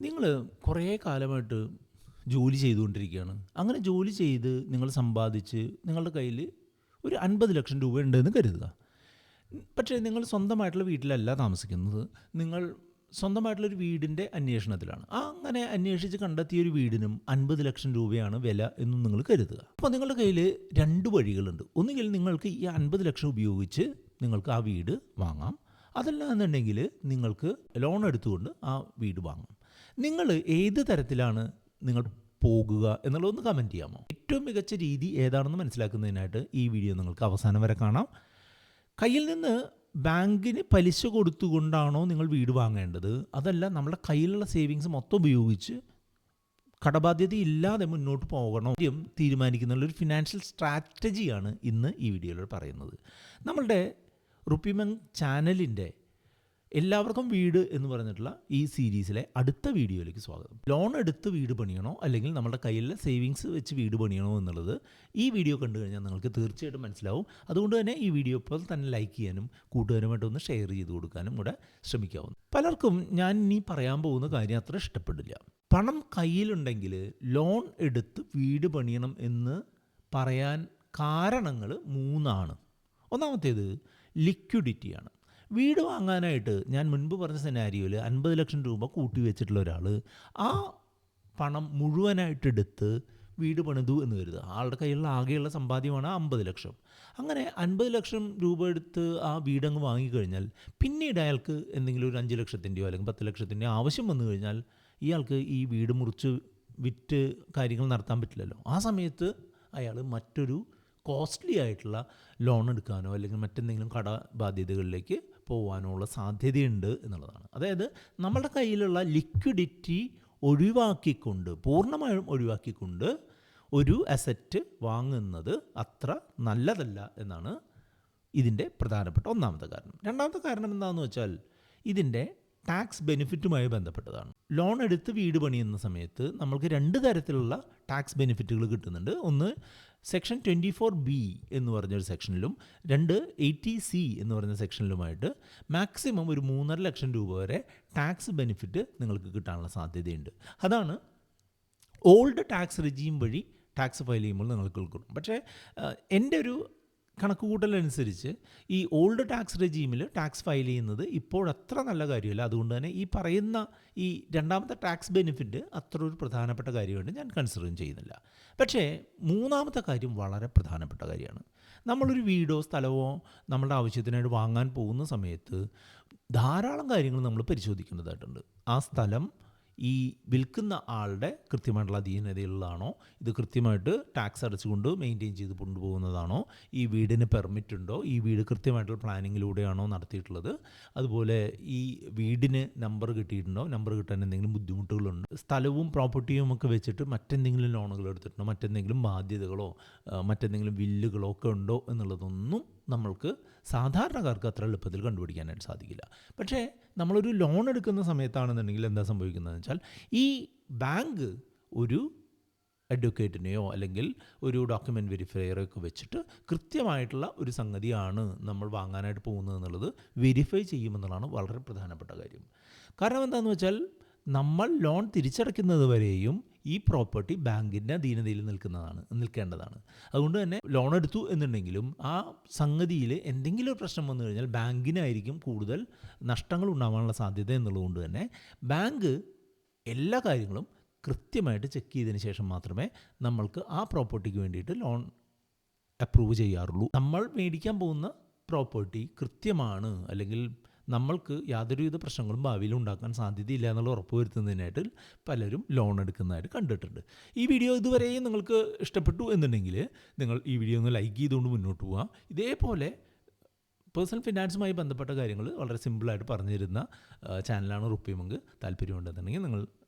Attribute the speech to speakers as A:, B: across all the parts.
A: നിങ്ങൾ കുറേ കാലമായിട്ട് ജോലി ചെയ്തുകൊണ്ടിരിക്കുകയാണ്. അങ്ങനെ ജോലി ചെയ്ത് നിങ്ങൾ സമ്പാദിച്ച് നിങ്ങളുടെ കയ്യിൽ ഒരു 50,00,000 രൂപ ഉണ്ടെന്ന് കരുതുക. പക്ഷേ നിങ്ങൾ സ്വന്തമായിട്ടുള്ള വീട്ടിലല്ല താമസിക്കുന്നത്. നിങ്ങൾ സ്വന്തമായിട്ടുള്ളൊരു വീടിൻ്റെ അന്വേഷണത്തിലാണ്. അങ്ങനെ അന്വേഷിച്ച് കണ്ടെത്തിയ ഒരു വീടിനും 50,00,000 രൂപയാണ് വില എന്നും നിങ്ങൾ കരുതുക. അപ്പോൾ നിങ്ങളുടെ കയ്യിൽ 2 വഴികളുണ്ട്. ഒന്നുകിൽ നിങ്ങൾക്ക് ഈ 50,00,000 ഉപയോഗിച്ച് നിങ്ങൾക്ക് ആ വീട് വാങ്ങാം. അതല്ല എന്നുണ്ടെങ്കിൽ നിങ്ങൾക്ക് ലോൺ എടുത്തുകൊണ്ട് ആ വീട് വാങ്ങാം. നിങ്ങൾ ഏത് തരത്തിലാണ് നിങ്ങൾ പോകുക എന്നുള്ളതൊന്ന് കമൻറ്റ് ചെയ്യാമോ? ഏറ്റവും മികച്ച രീതി ഏതാണെന്ന് മനസ്സിലാക്കുന്നതിനായിട്ട് ഈ വീഡിയോ നിങ്ങൾക്ക് അവസാനം വരെ കാണാം. കയ്യിൽ നിന്ന് ബാങ്കിന് പലിശ കൊടുത്തുകൊണ്ടാണോ നിങ്ങൾ വീട് വാങ്ങേണ്ടത്, അതല്ല നമ്മുടെ കയ്യിലുള്ള സേവിങ്സ് മൊത്തം ഉപയോഗിച്ച് കടബാധ്യത ഇല്ലാതെ മുന്നോട്ട് പോകണോ തീരുമാനിക്കുന്ന ഒരു ഫിനാൻഷ്യൽ സ്ട്രാറ്റജിയാണ് ഇന്ന് ഈ വീഡിയോയിൽ പറയുന്നത്. നമ്മളുടെ റുപ്പിമംഗ് ചാനലിൻ്റെ എല്ലാവർക്കും വീട് എന്ന് പറഞ്ഞിട്ടുള്ള ഈ സീരീസിലെ അടുത്ത വീഡിയോയിലേക്ക് സ്വാഗതം. ലോൺ എടുത്ത് വീട് പണിയണോ അല്ലെങ്കിൽ നമ്മുടെ കയ്യിലെ സേവിങ്സ് വെച്ച് വീട് പണിയണോ എന്നുള്ളത് ഈ വീഡിയോ കണ്ടു കഴിഞ്ഞാൽ നിങ്ങൾക്ക് തീർച്ചയായിട്ടും മനസ്സിലാവും. അതുകൊണ്ട് തന്നെ ഈ വീഡിയോ ഇപ്പോൾ തന്നെ ലൈക്ക് ചെയ്യാനും കൂട്ടുകാരുമായിട്ടൊന്ന് ഷെയർ ചെയ്ത് കൊടുക്കാനും കൂടെ ശ്രമിക്കാവുന്നു. പലർക്കും ഞാൻ ഇനി പറയാൻ പോകുന്ന കാര്യം അത്ര ഇഷ്ടപ്പെടില്ല. പണം കയ്യിലുണ്ടെങ്കിൽ ലോൺ എടുത്ത് വീട് പണിയണം എന്ന് പറയാൻ കാരണങ്ങൾ 3 ഒന്നാമത്തേത് ലിക്വിഡിറ്റിയാണ്. വീട് വാങ്ങാനായിട്ട് ഞാൻ മുൻപ് പറഞ്ഞ സെനാരിയോയിൽ 50,00,000 രൂപ കൂട്ടി വെച്ചിട്ടുള്ള ഒരാൾ ആ പണം മുഴുവനായിട്ടെടുത്ത് വീട് പണിതു എന്ന് കരുതുക. ആളുടെ കയ്യിലുള്ള ആകെയുള്ള സമ്പാദ്യമാണ് 50,00,000. അങ്ങനെ 50,00,000 രൂപ എടുത്ത് ആ വീടങ്ങ് വാങ്ങിക്കഴിഞ്ഞാൽ പിന്നീട് അയാൾക്ക് എന്തെങ്കിലും ഒരു 5,00,000-ൻ്റെയോ അല്ലെങ്കിൽ 10,00,000-ൻ്റെയോ ആവശ്യം വന്നു കഴിഞ്ഞാൽ ഇയാൾക്ക് ഈ വീട് മുറിച്ച് വിറ്റ് കാര്യങ്ങൾ നടത്താൻ പറ്റില്ലല്ലോ. ആ സമയത്ത് അയാൾ മറ്റൊരു കോസ്റ്റ്ലി ആയിട്ടുള്ള ലോൺ എടുക്കാനോ അല്ലെങ്കിൽ മറ്റെന്തെങ്കിലും കടബാധ്യതകളിലേക്ക് പോകാനുള്ള സാധ്യതയുണ്ട് എന്നുള്ളതാണ്. അതായത് നമ്മുടെ കയ്യിലുള്ള ലിക്വിഡിറ്റി പൂർണ്ണമായും ഒഴിവാക്കിക്കൊണ്ട് ഒരു അസറ്റ് വാങ്ങുന്നത് അത്ര നല്ലതല്ല എന്നാണ് ഇതിൻ്റെ പ്രധാനപ്പെട്ട ഒന്നാമത്തെ കാരണം. രണ്ടാമത്തെ കാരണം എന്താണെന്ന് വെച്ചാൽ ഇതിൻ്റെ ടാക്സ് ബെനിഫിറ്റുമായി ബന്ധപ്പെട്ടതാണ്. ലോൺ എടുത്ത് വീട് പണിയുന്ന സമയത്ത് നമ്മൾക്ക് 2 തരത്തിലുള്ള ടാക്സ് ബെനിഫിറ്റുകൾ കിട്ടുന്നുണ്ട്. ഒന്ന് സെക്ഷൻ 24B എന്ന് പറഞ്ഞൊരു സെക്ഷനിലും 2 80C എന്ന് പറഞ്ഞ സെക്ഷനിലുമായിട്ട് മാക്സിമം ഒരു 3,50,000 രൂപ വരെ ടാക്സ് ബെനിഫിറ്റ് നിങ്ങൾക്ക് കിട്ടാനുള്ള സാധ്യതയുണ്ട്. അതാണ് ഓൾഡ് ടാക്സ് റെജീം വഴി ടാക്സ് ഫയൽ ചെയ്യുമ്പോൾ നിങ്ങൾക്ക് കിട്ടും. പക്ഷേ എൻ്റെ ഒരു കണക്കുകൂട്ടലനുസരിച്ച് ഈ ഓൾഡ് ടാക്സ് റെജീമിൽ ടാക്സ് ഫയൽ ചെയ്യുന്നത് ഇപ്പോഴത്ര നല്ല കാര്യമല്ല. അതുകൊണ്ട് തന്നെ ഈ പറയുന്ന ഈ രണ്ടാമത്തെ ടാക്സ് ബെനിഫിറ്റ് അത്ര ഒരു പ്രധാനപ്പെട്ട കാര്യമായിട്ട് ഞാൻ കൺസിഡറും ചെയ്യുന്നില്ല. പക്ഷേ മൂന്നാമത്തെ കാര്യം വളരെ പ്രധാനപ്പെട്ട കാര്യമാണ്. നമ്മളൊരു വീടോ സ്ഥലമോ നമ്മളുടെ ആവശ്യത്തിനായിട്ട് വാങ്ങാൻ പോകുന്ന സമയത്ത് ധാരാളം കാര്യങ്ങൾ നമ്മൾ പരിശോധിക്കേണ്ടതായിട്ടുണ്ട്. ആ സ്ഥലം ഈ വിൽക്കുന്ന ആളുടെ കൃത്യമായിട്ടുള്ള അധീനതയുള്ളതാണോ, ഇത് കൃത്യമായിട്ട് ടാക്സ് അടച്ചുകൊണ്ട് മെയിൻറ്റെയിൻ ചെയ്ത് കൊണ്ടുപോകുന്നതാണോ, ഈ വീടിന് പെർമിറ്റ് ഉണ്ടോ, ഈ വീട് കൃത്യമായിട്ടുള്ള പ്ലാനിങ്ങിലൂടെയാണോ നടത്തിയിട്ടുള്ളത്, അതുപോലെ ഈ വീടിന് നമ്പർ കിട്ടിയിട്ടുണ്ടോ, നമ്പർ കിട്ടാൻ എന്തെങ്കിലും ബുദ്ധിമുട്ടുകളുണ്ട്, സ്ഥലവും പ്രോപ്പർട്ടിയും ഒക്കെ വെച്ചിട്ട് മറ്റെന്തെങ്കിലും ലോണുകൾ എടുത്തിട്ടുണ്ടോ, മറ്റെന്തെങ്കിലും ബാധ്യതകളോ മറ്റെന്തെങ്കിലും ബില്ലുകളോ ഒക്കെ ഉണ്ടോ എന്നുള്ളതൊന്നും നമ്മൾക്ക് സാധാരണക്കാർക്ക് അത്ര എളുപ്പത്തിൽ കണ്ടുപിടിക്കാനായിട്ട് സാധിക്കില്ല. പക്ഷേ നമ്മളൊരു ലോൺ എടുക്കുന്ന സമയത്താണെന്നുണ്ടെങ്കിൽ എന്താ സംഭവിക്കുന്നതെന്ന് വെച്ചാൽ ഈ ബാങ്ക് ഒരു അഡ്വക്കേറ്റിനെയോ അല്ലെങ്കിൽ ഒരു ഡോക്യുമെൻ്റ് വെരിഫയറോ ഒക്കെ വെച്ചിട്ട് കൃത്യമായിട്ടുള്ള ഒരു സംഗതിയാണ് നമ്മൾ വാങ്ങാനായിട്ട് പോകുന്നത് എന്നുള്ളത് വെരിഫൈ ചെയ്യുമെന്നുള്ളതാണ് വളരെ പ്രധാനപ്പെട്ട കാര്യം. കാരണം എന്താണെന്ന് വെച്ചാൽ നമ്മൾ ലോൺ തിരിച്ചടയ്ക്കുന്നത് വരെയും ഈ പ്രോപ്പർട്ടി ബാങ്കിൻ്റെ അധീനതയിൽ നിൽക്കേണ്ടതാണ്. അതുകൊണ്ട് തന്നെ ലോൺ എടുത്തു എന്നുണ്ടെങ്കിലും ആ സംഗതിയിൽ എന്തെങ്കിലും ഒരു പ്രശ്നം വന്നു കഴിഞ്ഞാൽ ബാങ്കിനായിരിക്കും കൂടുതൽ നഷ്ടങ്ങൾ ഉണ്ടാകാനുള്ള സാധ്യത എന്നുള്ളതുകൊണ്ട് തന്നെ ബാങ്ക് എല്ലാ കാര്യങ്ങളും കൃത്യമായിട്ട് ചെക്ക് ചെയ്തതിന് ശേഷം മാത്രമേ നമ്മൾക്ക് ആ പ്രോപ്പർട്ടിക്ക് വേണ്ടിയിട്ട് ലോൺ അപ്രൂവ് ചെയ്യാറുള്ളൂ. നമ്മൾ മേടിക്കാൻ പോകുന്ന പ്രോപ്പർട്ടി കൃത്യമാണ് അല്ലെങ്കിൽ നമ്മൾക്ക് യാതൊരുവിധ പ്രശ്നങ്ങളും ഭാവിയിൽ ഉണ്ടാക്കാൻ സാധ്യതയില്ല എന്നുള്ള ഉറപ്പുവരുത്തുന്നതിനായിട്ട് പലരും ലോൺ എടുക്കുന്നതായിട്ട് കണ്ടിട്ടുണ്ട്. ഈ വീഡിയോ ഇതുവരെയും നിങ്ങൾക്ക് ഇഷ്ടപ്പെട്ടു എന്നുണ്ടെങ്കിൽ നിങ്ങൾ ഈ വീഡിയോ ഒന്ന് ലൈക്ക് ചെയ്തുകൊണ്ട് മുന്നോട്ട് പോകാം. ഇതേപോലെ പേഴ്സണൽ ഫിനാൻസുമായി ബന്ധപ്പെട്ട കാര്യങ്ങൾ വളരെ സിമ്പിളായിട്ട് പറഞ്ഞു തരുന്ന ചാനലാണ് റുപ്പിമംഗ്. താല്പര്യമുണ്ടെന്നുണ്ടെങ്കിൽ നിങ്ങൾ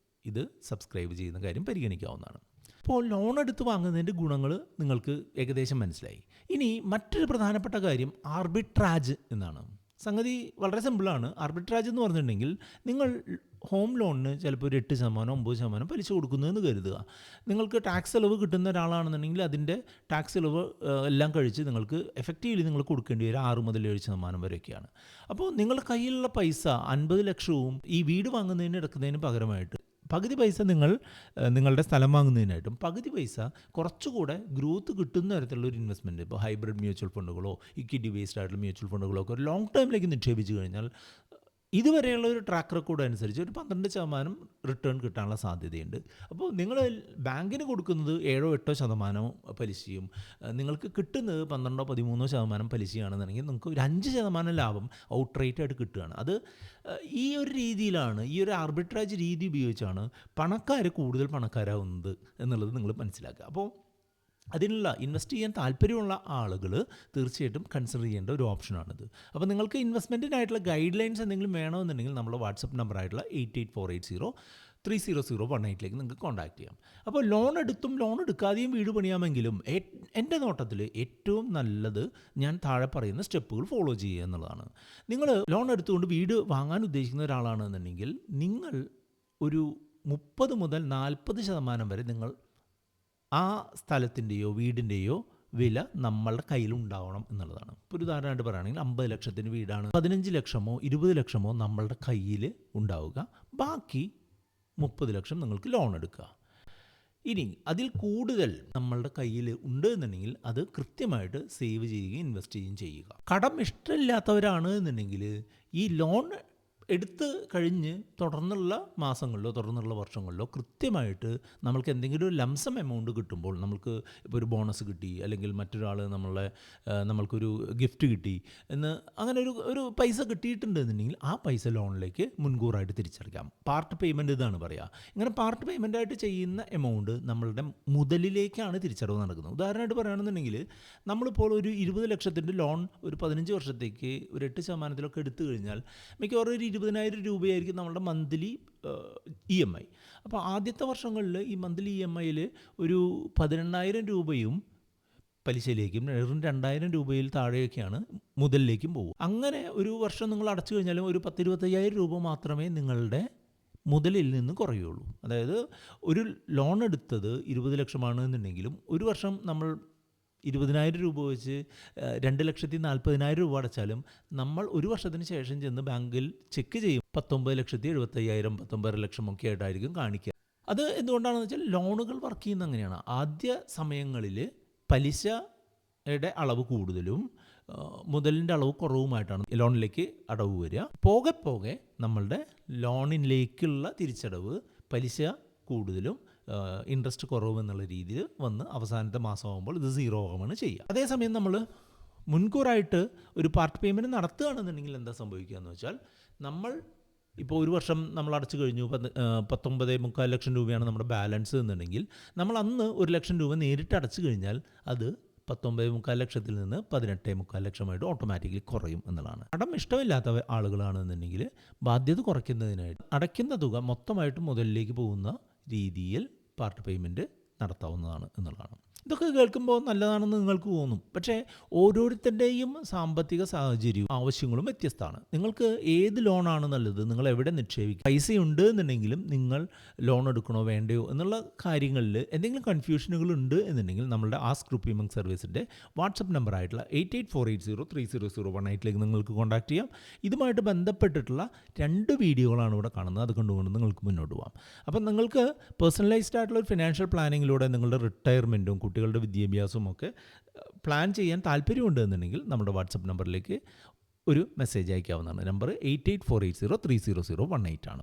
A: ഇത് സബ്സ്ക്രൈബ് ചെയ്യുന്ന കാര്യം പരിഗണിക്കാവുന്നതാണ്. അപ്പോൾ ലോൺ എടുത്ത് വാങ്ങുന്നതിൻ്റെ ഗുണങ്ങൾ നിങ്ങൾക്ക് ഏകദേശം മനസ്സിലായി. ഇനി മറ്റൊരു പ്രധാനപ്പെട്ട കാര്യം ആർബിട്രാജ് എന്നാണ്. സംഗതി വളരെ സിമ്പിളാണ്. ആർബിട്രാജ് എന്ന് പറഞ്ഞിട്ടുണ്ടെങ്കിൽ നിങ്ങൾ ഹോം ലോണിന് ചിലപ്പോൾ ഒരു 8% 9% പലിശ കൊടുക്കുന്നതെന്ന് കരുതുക. നിങ്ങൾക്ക് ടാക്സ് ഇളവ് കിട്ടുന്ന ഒരാളാണെന്നുണ്ടെങ്കിൽ അതിൻ്റെ ടാക്സ് ഇളവ് എല്ലാം കഴിച്ച് നിങ്ങൾക്ക് എഫക്റ്റീവ്ലി നിങ്ങൾ കൊടുക്കേണ്ടി വരും 6 മുതൽ 7% വരെയൊക്കെയാണ്. അപ്പോൾ നിങ്ങളുടെ കയ്യിലുള്ള പൈസ 50,00,000 ഈ വീട് വാങ്ങുന്നതിന് എടുക്കുന്നതിന് പകരമായിട്ട് പകുതി പൈസ നിങ്ങളുടെ സ്ഥലം വാങ്ങുന്നതിനായിട്ടും പകുതി പൈസ കുറച്ചുകൂടെ ഗ്രോത്ത് കിട്ടുന്ന തരത്തിലുള്ള ഒരു ഇൻവെസ്റ്റ്മെൻറ്റ്, ഇപ്പോൾ ഹൈബ്രിഡ് മ്യൂച്വൽ ഫണ്ടുകളോ ഇക്വിറ്റി ബേസ്ഡ് ആയിട്ടുള്ള മ്യൂച്വൽ ഫണ്ടുകളോ ഒക്കെ ഒരു ലോങ് ടൈമിലേക്ക് നിക്ഷേപിച്ച് കഴിഞ്ഞാൽ ഇതുവരെയുള്ള ഒരു ട്രാക്ക് റെക്കോർഡ് അനുസരിച്ച് ഒരു 12% റിട്ടേൺ കിട്ടാനുള്ള സാധ്യതയുണ്ട്. അപ്പോൾ നിങ്ങൾ ബാങ്കിന് കൊടുക്കുന്നത് 7-8% പലിശയും നിങ്ങൾക്ക് കിട്ടുന്നത് 12-13% പലിശയാണെന്നുണ്ടെങ്കിൽ നിങ്ങൾക്ക് ഒരു 5% ലാഭം ഔട്ട് റേറ്റ് ആയിട്ട് കിട്ടുകയാണ്. അത് ഈ ഒരു രീതിയിലാണ്, ഈ ഒരു ആർബിട്രാജ് രീതി ഉപയോഗിച്ചാണ് പണക്കാർ കൂടുതൽ പണക്കാരാവുന്നത് എന്നുള്ളത് നിങ്ങൾ മനസ്സിലാക്കുക. അപ്പോൾ അതിനുള്ള ഇൻവെസ്റ്റ് ചെയ്യാൻ താല്പര്യമുള്ള ആളുകൾ തീർച്ചയായിട്ടും കൺസിഡർ ചെയ്യേണ്ട ഒരു ഓപ്ഷനാണിത്. അപ്പോൾ നിങ്ങൾക്ക് ഇൻവെസ്റ്റ്മെൻറ്റിനായിട്ടുള്ള ഗൈഡ് ലൈൻസ് എന്തെങ്കിലും വേണമെന്നുണ്ടെങ്കിൽ നമ്മുടെ വാട്സപ്പ് നമ്പറായിട്ടുള്ള 8848030018 നിങ്ങൾക്ക് കോൺടാക്ട് ചെയ്യാം. അപ്പോൾ ലോൺ എടുത്തും ലോൺ എടുക്കാതെയും വീട് പണിയാമെങ്കിലും എൻ്റെ നോട്ടത്തിൽ ഏറ്റവും നല്ലത് ഞാൻ താഴെ പറയുന്ന സ്റ്റെപ്പുകൾ ഫോളോ ചെയ്യുക എന്നുള്ളതാണ്. നിങ്ങൾ ലോൺ എടുത്തുകൊണ്ട് വീട് വാങ്ങാൻ ഉദ്ദേശിക്കുന്ന ഒരാളാണെന്നുണ്ടെങ്കിൽ നിങ്ങൾ ഒരു 30-40% വരെ നിങ്ങൾ ആ സ്ഥലത്തിൻ്റെയോ വീടിൻ്റെയോ വില നമ്മളുടെ കയ്യിലുണ്ടാവണം എന്നുള്ളതാണ്. ഇപ്പോൾ ഒരു ഉദാഹരണമായിട്ട് പറയുകയാണെങ്കിൽ 50 ലക്ഷത്തിന് വീടാണ്, 15 ലക്ഷമോ 20 ലക്ഷമോ നമ്മളുടെ കയ്യിൽ ഉണ്ടാവുക, ബാക്കി 30 ലക്ഷം നിങ്ങൾക്ക് ലോൺ എടുക്കുക. ഇനി അതിൽ കൂടുതൽ നമ്മളുടെ കയ്യിൽ ഉണ്ട് എന്നുണ്ടെങ്കിൽ അത് കൃത്യമായിട്ട് സേവ് ചെയ്യുകയും ഇൻവെസ്റ്റ് ചെയ്യുകയും ചെയ്യുക. കടം ഇഷ്ടമില്ലാത്തവരാണ് എന്നുണ്ടെങ്കിൽ ഈ ലോൺ എടുത്ത് കഴിഞ്ഞ് തുടർന്നുള്ള മാസങ്ങളിലോ തുടർന്നുള്ള വർഷങ്ങളിലോ കൃത്യമായിട്ട് നമ്മൾക്ക് എന്തെങ്കിലും ഒരു ലംസം എമൗണ്ട് കിട്ടുമ്പോൾ, നമ്മൾക്ക് ഇപ്പോൾ ഒരു ബോണസ് കിട്ടി അല്ലെങ്കിൽ മറ്റൊരാൾ നമ്മൾക്കൊരു ഗിഫ്റ്റ് കിട്ടി എന്ന് അങ്ങനെ ഒരു പൈസ കിട്ടിയിട്ടുണ്ടെന്നുണ്ടെങ്കിൽ ആ പൈസ ലോണിലേക്ക് മുൻകൂറായിട്ട് തിരിച്ചടയ്ക്കാം. പാർട്ട് പേയ്മെൻറ്റ് ഇതാണ് പറയുക. ഇങ്ങനെ പാർട്ട് പേയ്മെൻറ്റായിട്ട് ചെയ്യുന്ന എമൗണ്ട് നമ്മളുടെ മുതലിലേക്കാണ് തിരിച്ചടവ് നടക്കുന്നത്. ഉദാഹരണമായിട്ട് പറയുകയാണെന്നുണ്ടെങ്കിൽ നമ്മളിപ്പോൾ ഒരു 20 ലക്ഷത്തിൻ്റെ ലോൺ ഒരു 15 വർഷത്തേക്ക് ഒരു 8% എടുത്തു കഴിഞ്ഞാൽ മിക്കവാറും ഒരു 20,000 രൂപയായിരിക്കും നമ്മളുടെ മന്ത്ലി EMI. അപ്പോൾ ആദ്യത്തെ വർഷങ്ങളിൽ ഈ മന്ത്ലി EMIയിൽ ഒരു 18,000 രൂപയും പലിശയിലേക്കും 2,000 രൂപയിൽ താഴെയൊക്കെയാണ് മുതലിലേക്കും പോകും. അങ്ങനെ ഒരു വർഷം നിങ്ങൾ അടച്ചു കഴിഞ്ഞാലും ഒരു 10-25,000 രൂപ മാത്രമേ നിങ്ങളുടെ മുതലിൽ നിന്ന് കുറയുള്ളൂ. അതായത് ഒരു ലോൺ എടുത്തത് 20 ലക്ഷമാണ് എന്നുണ്ടെങ്കിലും ഒരു വർഷം നമ്മൾ 20,000 രൂപ വെച്ച് 2,40,000 രൂപ അടച്ചാലും നമ്മൾ ഒരു വർഷത്തിന് ശേഷം ചെന്ന് ബാങ്കിൽ ചെക്ക് ചെയ്യും 19,75,000 19 ലക്ഷമൊക്കെ ആയിട്ടായിരിക്കും കാണിക്കുക. അത് എന്തുകൊണ്ടാണെന്ന് വെച്ചാൽ ലോണുകൾ വർക്ക് ചെയ്യുന്നത് അങ്ങനെയാണ്. ആദ്യ സമയങ്ങളിൽ പലിശയുടെ അളവ് കൂടുതലും മുതലിൻ്റെ അളവ് കുറവുമായിട്ടാണ് ലോണിലേക്ക് അടവ് വരിക. പോകെ പോകെ നമ്മളുടെ ലോണിലേക്കുള്ള തിരിച്ചടവ് പലിശ കൂടുതലും ഇൻട്രസ്റ്റ് കുറവ് എന്നുള്ള രീതിയിൽ വന്ന് അവസാനത്തെ മാസമാകുമ്പോൾ ഇത് 0 ആവുകയാണ് ചെയ്യുക. അതേസമയം നമ്മൾ മുൻകൂറായിട്ട് ഒരു പാർട്ട് പേയ്മെൻറ്റ് നടത്തുകയാണെന്നുണ്ടെങ്കിൽ എന്താ സംഭവിക്കുക എന്ന് വെച്ചാൽ, നമ്മൾ ഇപ്പോൾ ഒരു വർഷം നമ്മൾ അടച്ചു കഴിഞ്ഞു, 19.25 ലക്ഷം രൂപയാണ് നമ്മുടെ ബാലൻസ് എന്നുണ്ടെങ്കിൽ നമ്മൾ അന്ന് 1 ലക്ഷം രൂപ നേരിട്ട് അടച്ചു കഴിഞ്ഞാൽ അത് 19.25 ലക്ഷത്തിൽ നിന്ന് 18.25 ലക്ഷമായിട്ട് ഓട്ടോമാറ്റിക്കലി കുറയും എന്നുള്ളതാണ്. കടം ഇഷ്ടമില്ലാത്ത ആളുകളാണെന്നുണ്ടെങ്കിൽ ബാധ്യത കുറയ്ക്കുന്നതിനായിട്ട് അടയ്ക്കുന്ന തുക മൊത്തമായിട്ട് മുതലിലേക്ക് പോകുന്ന രീതിയിൽ പാർട്ട് പേയ്മെൻറ്റ് നടത്താവുന്നതാണ് എന്നുള്ളതാണ്. ഇതൊക്കെ കേൾക്കുമ്പോൾ നല്ലതാണെന്ന് നിങ്ങൾക്ക് തോന്നും. പക്ഷേ ഓരോരുത്തരുടെയും സാമ്പത്തിക സാഹചര്യവും ആവശ്യങ്ങളും വ്യത്യസ്തമാണ്. നിങ്ങൾക്ക് ഏത് ലോണാണ് നല്ലത്, നിങ്ങൾ എവിടെ നിക്ഷേപിക്കും, പൈസയുണ്ട് എന്നുണ്ടെങ്കിലും നിങ്ങൾ ലോൺ എടുക്കണോ വേണ്ടയോ എന്നുള്ള കാര്യങ്ങളിൽ എന്തെങ്കിലും കൺഫ്യൂഷനുകൾ ഉണ്ട് എന്നുണ്ടെങ്കിൽ നമ്മളുടെ ആസ്ക് റുപ്പി മങ്ക് സർവീസിൻ്റെ വാട്സപ്പ് നമ്പറായിട്ടുള്ള 8848030018 നിങ്ങൾക്ക് കോൺടാക്ട് ചെയ്യാം. ഇതുമായിട്ട് ബന്ധപ്പെട്ടിട്ടുള്ള 2 വീഡിയോകളാണ് ഇവിടെ കാണുന്നത്. അത് കണ്ടുകൊണ്ട് നിങ്ങൾക്ക് മുന്നോട്ട് പോകാം. അപ്പം നിങ്ങൾക്ക് പേഴ്സണലൈസ്ഡ് ആയിട്ടുള്ള ഒരു ഫിനാൻഷ്യൽ പ്ലാനിങ്ങിലൂടെ നിങ്ങളുടെ റിട്ടയർമെൻറ്റും കുട്ടികളുടെ വിദ്യാഭ്യാസവും ഒക്കെ പ്ലാൻ ചെയ്യാൻ താല്പര്യമുണ്ട് എന്നുണ്ടെങ്കിൽ നമ്മുടെ വാട്സപ്പ് നമ്പറിലേക്ക് ഒരു മെസ്സേജ് അയക്കാവുന്നതാണ്. നമ്പർ 8848030018 ആണ്.